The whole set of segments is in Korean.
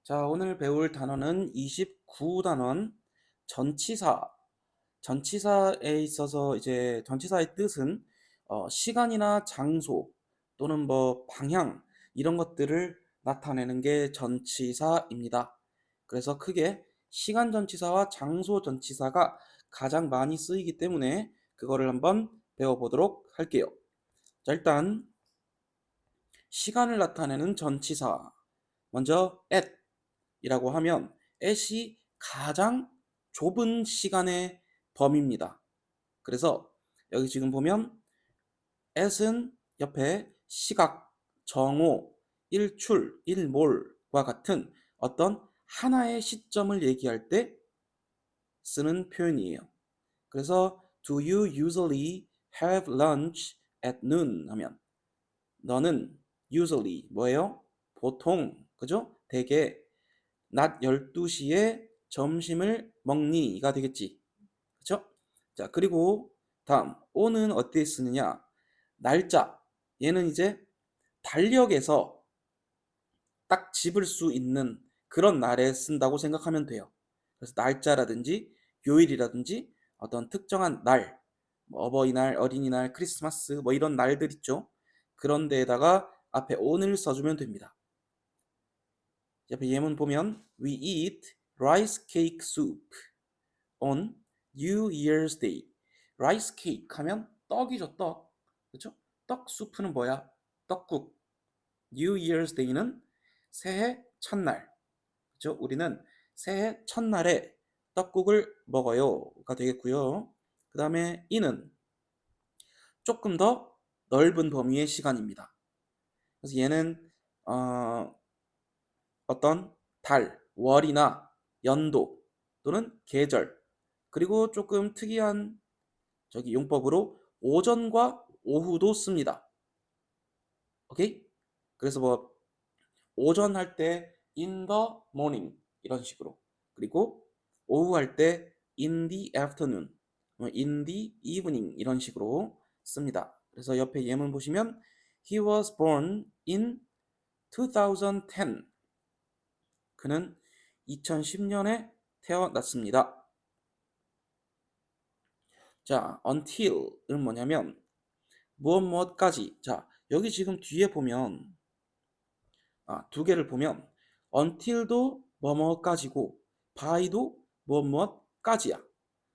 자, 오늘 배울 단어는 29단원 전치사. 전치사에 있어서 이제 전치사의 뜻은 시간이나 장소 또는 뭐 방향 이런 것들을 나타내는 게 전치사입니다. 그래서 크게 시간 전치사와 장소 전치사가 가장 많이 쓰이기 때문에 그거를 한번 배워보도록 할게요. 자, 일단 시간을 나타내는 전치사. 먼저 at 이라고 하면 at이 가장 좁은 시간의 범위입니다. 그래서 여기 지금 보면 at은 옆에 시각, 정오, 일출, 일몰과 같은 어떤 하나의 시점을 얘기할 때 쓰는 표현이에요. 그래서 do you usually have lunch at noon 하면 너는 usually 뭐예요? 보통, 그죠? 대개 낮 12시에 점심을 먹니가 되겠지. 그쵸? 자, 그리고 다음 on은 어디에 쓰느냐? 날짜. 얘는 이제 달력에서 딱 집을 수 있는 그런 날에 쓴다고 생각하면 돼요. 그래서 날짜라든지 요일이라든지 어떤 특정한 날, 뭐 어버이날, 어린이날, 크리스마스 뭐 이런 날들 있죠. 그런 데에다가 앞에 on을 써주면 됩니다. 옆에 예문 보면 We eat rice cake soup on New Year's Day. 라이스 케이크 하면 떡이죠, 떡. 그렇죠? 떡 수프는 뭐야? 떡국. New Year's Day는 새해 첫날. 그렇죠? 우리는 새해 첫날에 떡국을 먹어요가 되겠고요. 그 다음에 이는 조금 더 넓은 범위의 시간입니다. 그래서 얘는 어떤 달, 월이나 연도 또는 계절 그리고 조금 특이한 저기 용법으로 오전과 오후도 씁니다. 오케이? 그래서 뭐 오전 할 때 in the morning 이런 식으로 그리고 오후 할 때 in the afternoon, in the evening 이런 식으로 씁니다. 그래서 옆에 예문 보시면 He was born in 2010. 그는 2010년에 태어났습니다. 자, until은 뭐냐면 무엇무엇까지. 자, 여기 지금 뒤에 보면 두 개를 보면 until도 뭐뭐까지고 by도 무엇무엇까지야.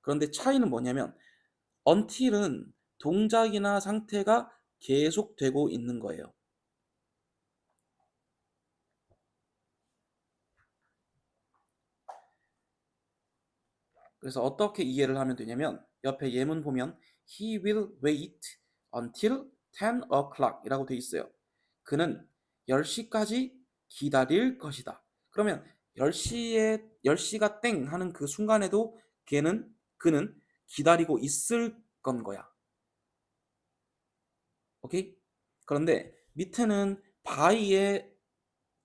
그런데 차이는 뭐냐면 until은 동작이나 상태가 계속되고 있는 거예요. 그래서 어떻게 이해를 하면 되냐면 옆에 예문 보면 He will wait until 10 o'clock 이라고 돼 있어요. 그는 10시까지 기다릴 것이다. 그러면 10시가 땡 하는 그 순간에도 그는 기다리고 있을 건 거야. 오케이? 그런데 밑에는 by의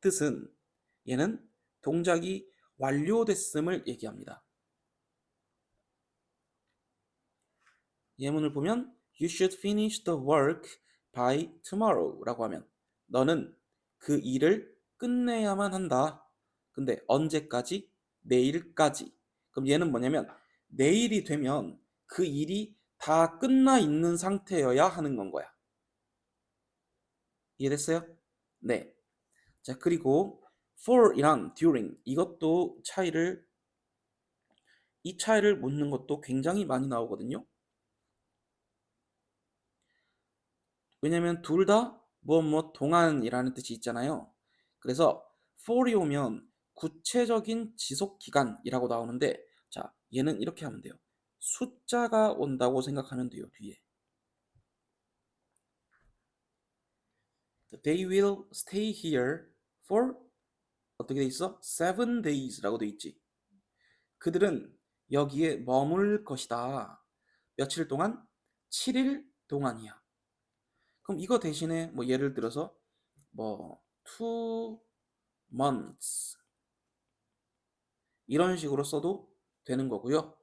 뜻은 얘는 동작이 완료됐음을 얘기합니다. 예문을 보면 You should finish the work by tomorrow 라고 하면 너는 그 일을 끝내야만 한다. 근데 언제까지? 내일까지. 그럼 얘는 뭐냐면 내일이 되면 그 일이 다 끝나 있는 상태여야 하는 건 거야. 이해됐어요? 네. 자, 그리고 for이랑 during 이 차이를 묻는 것도 굉장히 많이 나오거든요. 왜냐면 둘 다 무엇 동안이라는 뜻이 있잖아요. 그래서 for이 오면 구체적인 지속 기간이라고 나오는데 자, 얘는 이렇게 하면 돼요. 숫자가 온다고 생각하면 돼요, 뒤에. They will stay here for 어떻게 돼 있어? 7days라고 돼 있지. 그들은 여기에 머물 것이다. 며칠 동안? 7일 동안이야. 그럼 이거 대신에 뭐 예를 들어서 뭐 two months 이런 식으로 써도 되는 거고요.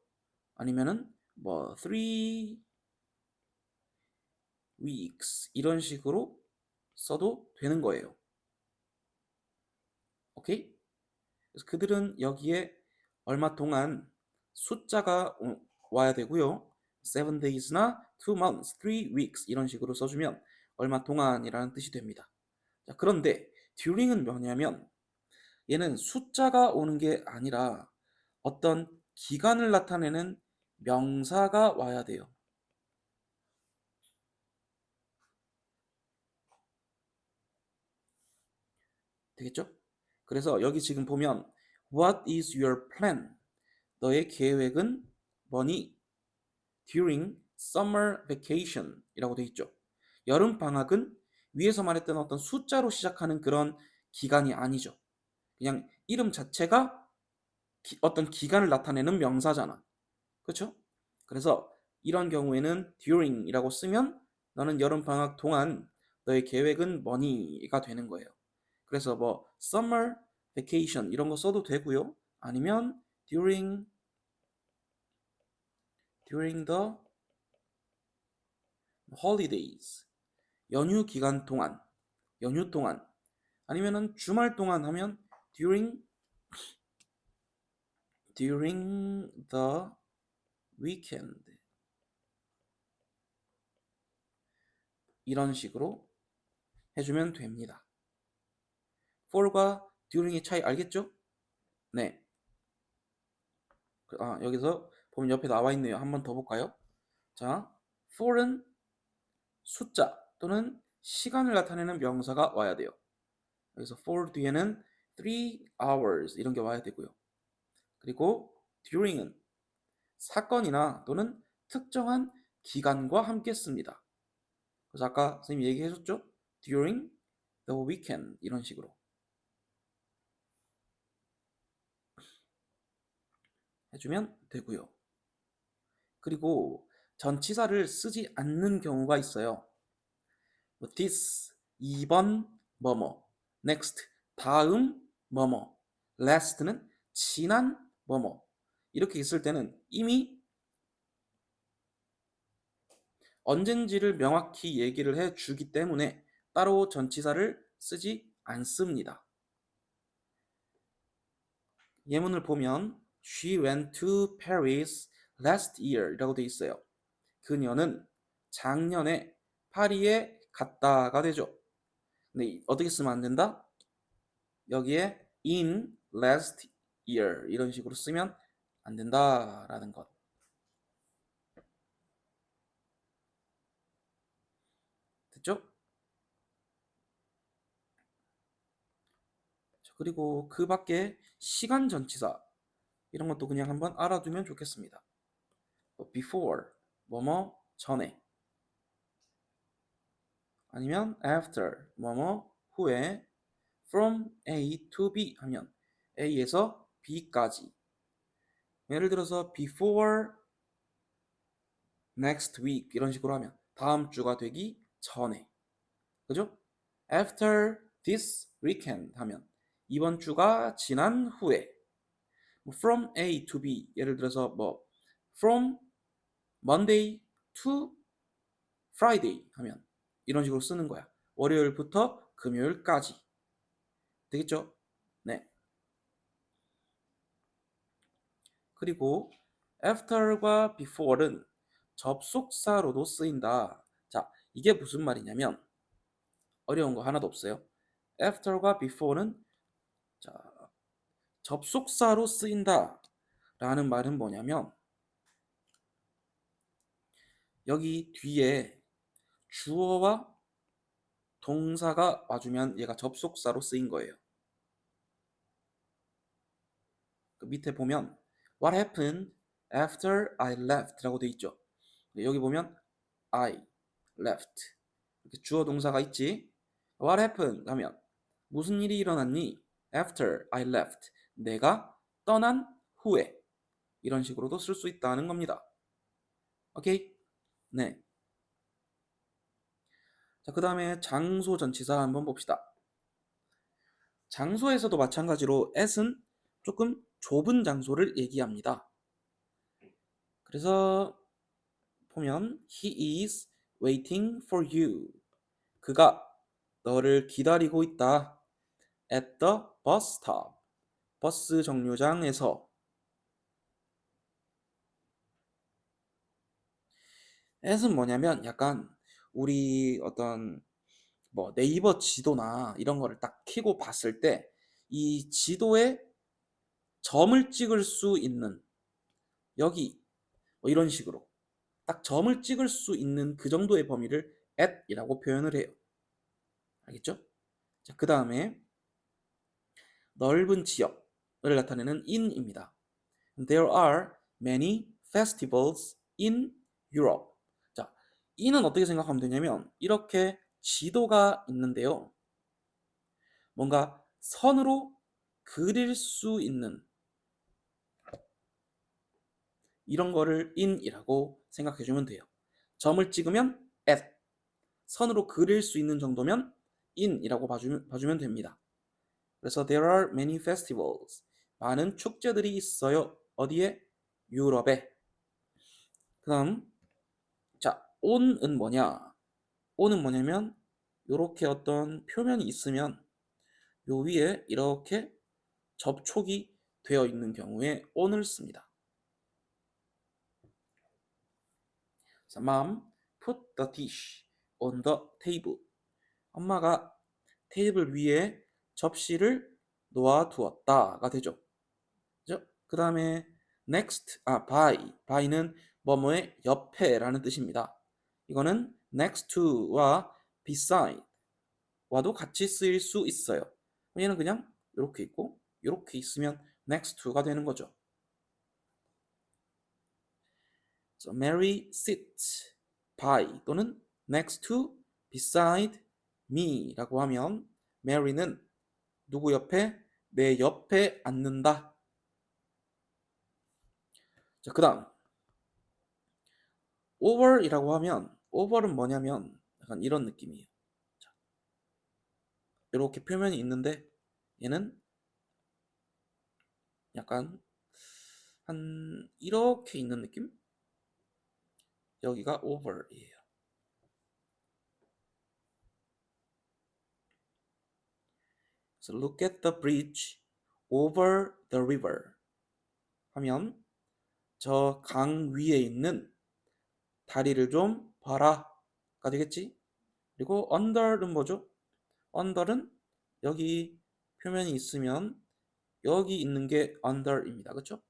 아니면은 뭐 3 weeks 이런 식으로 써도 되는 거예요. 오케이? 그래서 그들은 여기에 얼마 동안 숫자가 와야 되고요. 7 days나 2 months, 3 weeks 이런 식으로 써주면 얼마 동안이라는 뜻이 됩니다. 자, 그런데 during은 뭐냐면 얘는 숫자가 오는 게 아니라 어떤 기간을 나타내는 명사가 와야 돼요. 되겠죠? 그래서 여기 지금 보면 What is your plan? 너의 계획은 뭐니? During summer vacation 이라고 되어 있죠. 여름 방학은 위에서 말했던 어떤 숫자로 시작하는 그런 기간이 아니죠. 그냥 이름 자체가 어떤 기간을 나타내는 명사잖아. 그렇죠? 그래서 이런 경우에는 during이라고 쓰면 너는 여름 방학 동안 너의 계획은 뭐니가 되는 거예요. 그래서 뭐 summer vacation 이런 거 써도 되고요. 아니면 during the holidays 연휴 기간 동안 연휴 동안 아니면은 주말 동안 하면 during the weekend 이런 식으로 해주면 됩니다. for과 during의 차이 알겠죠? 네. 여기서 보면 옆에 나와 있네요. 한 번 더 볼까요? 자, for은 숫자 또는 시간을 나타내는 명사가 와야 돼요. 그래서 for 뒤에는 3 hours 이런 게 와야 되고요. 그리고 during은 사건이나 또는 특정한 기간과 함께 씁니다. 그래서 아까 선생님이 얘기해줬죠? during the weekend 이런 식으로 해주면 되고요. 그리고 전치사를 쓰지 않는 경우가 있어요. this 이번 뭐뭐, next 다음 뭐뭐, last는 지난 뭐뭐 이렇게 있을 때는 이미 언젠지를 명확히 얘기를 해주기 때문에 따로 전치사를 쓰지 않습니다. 예문을 보면 She went to Paris last year 이라고 되어 있어요. 그녀는 작년에 파리에 갔다가 되죠. 근데 어떻게 쓰면 안 된다? 여기에 in last year 이런 식으로 쓰면 안 된다라는 것. 됐죠? 그리고 그 밖에 시간 전치사 이런 것도 그냥 한번 알아두면 좋겠습니다. before 뭐뭐 전에 아니면 after 뭐뭐 후에 from A to B 하면 A에서 B까지 예를 들어서 before next week 이런 식으로 하면 다음 주가 되기 전에 그죠? after this weekend 하면 이번 주가 지난 후에 from A to B 예를 들어서 뭐 from Monday to Friday 하면 이런 식으로 쓰는 거야. 월요일부터 금요일까지 되겠죠? 네. 그리고 after과 before는 접속사로도 쓰인다. 자, 이게 무슨 말이냐면 어려운 거 하나도 없어요. after과 before는 자, 접속사로 쓰인다 라는 말은 뭐냐면 여기 뒤에 주어와 동사가 와주면 얘가 접속사로 쓰인 거예요. 그 밑에 보면 What happened after I left 라고 돼 있죠. 여기 보면 I left 이렇게 주어 동사가 있지. What happened 하면 무슨 일이 일어났니? After I left 내가 떠난 후에 이런 식으로도 쓸 수 있다는 겁니다. 오케이? 네. 자, 그 다음에 장소 전치사 한번 봅시다. 장소에서도 마찬가지로 at은 조금 좁은 장소를 얘기합니다. 그래서 보면 He is waiting for you. 그가 너를 기다리고 있다. At the bus stop. 버스 정류장에서. at은 뭐냐면 약간 우리 어떤 뭐 네이버 지도나 이런 거를 딱 켜고 봤을 때 이 지도에 점을 찍을 수 있는 여기 뭐 이런 식으로 딱 점을 찍을 수 있는 그 정도의 범위를 at이라고 표현을 해요. 알겠죠? 자, 그 다음에 넓은 지역을 나타내는 in입니다. There are many festivals in Europe. 자, in은 어떻게 생각하면 되냐면 이렇게 지도가 있는데요. 뭔가 선으로 그릴 수 있는 이런 거를 in이라고 생각해 주면 돼요. 점을 찍으면 at, 선으로 그릴 수 있는 정도면 in이라고 봐주면 됩니다. 그래서 there are many festivals. 많은 축제들이 있어요. 어디에? 유럽에. 그다음 자, on은 뭐냐? on은 뭐냐면 이렇게 어떤 표면이 있으면 요 위에 이렇게 접촉이 되어 있는 경우에 on을 씁니다. 자, Mom, put the dish on the table. 엄마가 테이블 위에 접시를 놓아두었다가 되죠. 그죠? 그 다음에 next, by는 뭐뭐의 옆에라는 뜻입니다. 이거는 next to와 beside 와도 같이 쓰일 수 있어요. 얘는 그냥 이렇게 있고 이렇게 있으면 next to가 되는 거죠. So Mary sits by 또는 next to, beside me라고 하면 Mary는 누구 옆에? 내 옆에 앉는다. 자, 그 다음 over이라고 하면 over은 뭐냐면 약간 이런 느낌이에요. 자, 이렇게 표면이 있는데 얘는 약간 한 이렇게 있는 느낌? 여기가 over이에요. So look at the bridge over the river 하면 저 강 위에 있는 다리를 좀 봐라가 되겠지? 그리고 under는 뭐죠? under는 여기 표면이 있으면 여기 있는 게 under입니다. 그렇죠?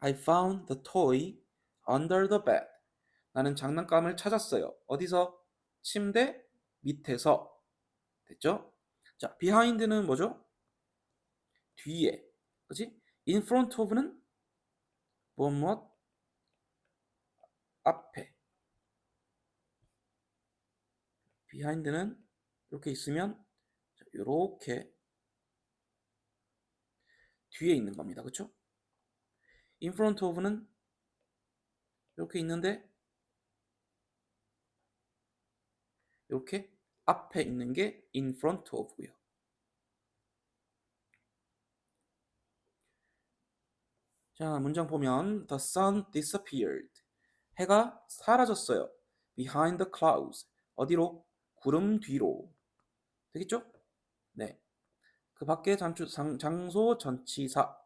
I found the toy under the bed. 나는 장난감을 찾았어요. 어디서? 침대 밑에서. 됐죠? 자, behind는 뭐죠? 뒤에. 그렇지? in front of는 무엇 앞에. behind는 이렇게 있으면 이렇게 뒤에 있는 겁니다. 그렇죠? in front of는 이렇게 있는데 이렇게 앞에 있는 게 in front of고요. 자, 문장 보면 the sun disappeared. 해가 사라졌어요. behind the clouds. 어디로? 구름 뒤로. 되겠죠? 네. 그 밖에 장소 전치사.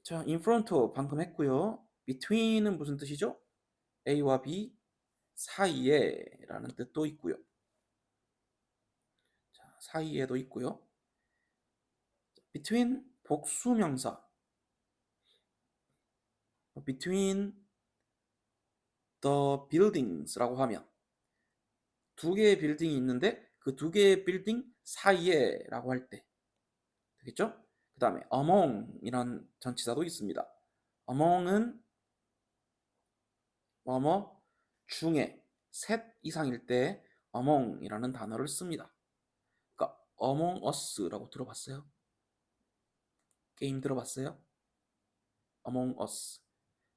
자, in front of 방금 했고요. between은 무슨 뜻이죠? A와 B 사이에 라는 뜻도 있고요. 자, 사이에도 있고요. between 복수명사. between the buildings라고 하면 두 개의 빌딩이 있는데 그 두 개의 빌딩 사이에라고 할 때 되겠죠? 그 다음에 among이란 전치사도 있습니다. among은 뭐뭐 중에 셋 이상일 때 among이라는 단어를 씁니다. 그러니까 among us라고 들어봤어요? 게임 들어봤어요? among us.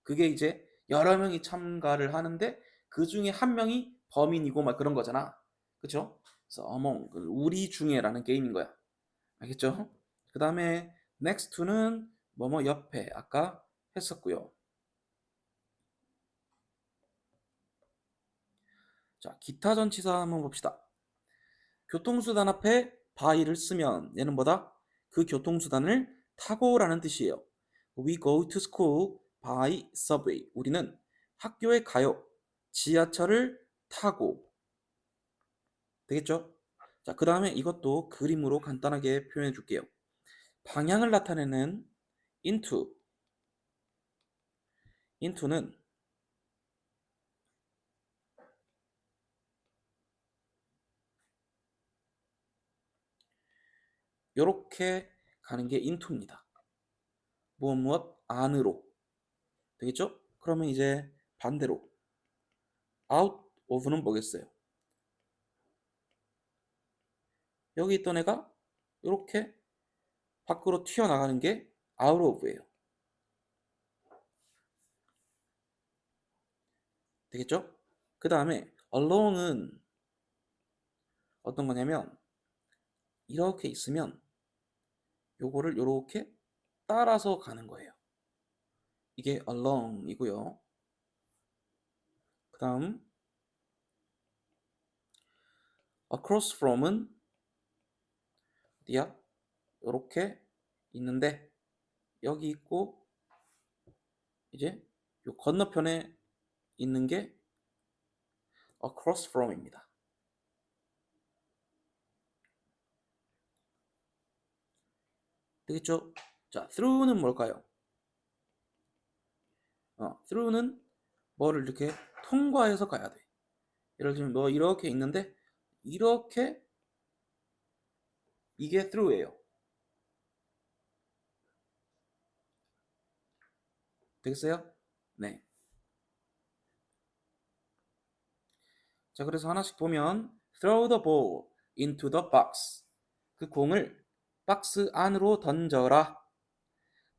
그게 이제 여러 명이 참가를 하는데 그 중에 한 명이 범인이고 막 그런 거잖아. 그쵸? 그래서 among, 우리 중에라는 게임인 거야. 알겠죠? 그 다음에 next to는 뭐뭐 옆에 아까 했었고요. 자, 기타 전치사 한번 봅시다. 교통수단 앞에 by를 쓰면 얘는 뭐다? 그 교통수단을 타고라는 뜻이에요. We go to school by subway. 우리는 학교에 가요. 지하철을 타고. 되겠죠? 자, 그 다음에 이것도 그림으로 간단하게 표현해 줄게요. 방향을 나타내는 into. into는 이렇게 가는 게 into입니다. 무엇 안으로. 되겠죠? 그러면 이제 반대로 out of는 뭐겠어요? 여기 있던 애가 이렇게 밖으로 튀어나가는 게 out of예요. 되겠죠? 그 다음에 along은 어떤 거냐면 이렇게 있으면 요거를 이렇게 따라서 가는 거예요. 이게 along이고요. 그 다음 across from은 어디야? 이렇게 있는데 여기 있고 이제 요 건너편에 있는 게 across from입니다. 되겠죠? 자, through는 뭘까요? through는 뭐를 이렇게 통과해서 가야 돼. 예를 들면 뭐 이렇게 있는데 이렇게 이게 through예요. 되겠어요? 네. 자, 그래서 하나씩 보면 throw the ball into the box. 그 공을 박스 안으로 던져라.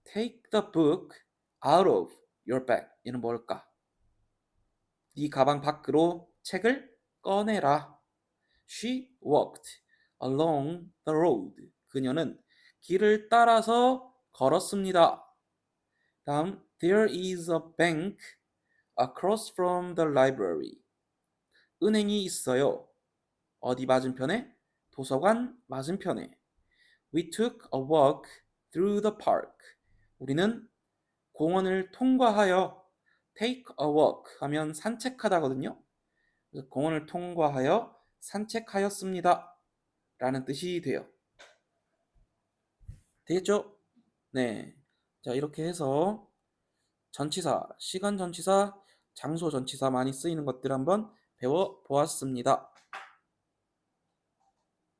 take the book out of your bag. 얘는 뭘까? 네 가방 밖으로 책을 꺼내라. She walked along the road. 그녀는 길을 따라서 걸었습니다. 다음, there is a bank across from the library. 은행이 있어요. 어디 맞은편에? 도서관 맞은편에. We took a walk through the park. 우리는 공원을 통과하여 take a walk 하면 산책하다거든요. 그래서 공원을 통과하여 산책하였습니다. 라는 뜻이 돼요. 되겠죠? 네. 자, 이렇게 해서 전치사, 시간 전치사, 장소 전치사 많이 쓰이는 것들 한번 배워 보았습니다.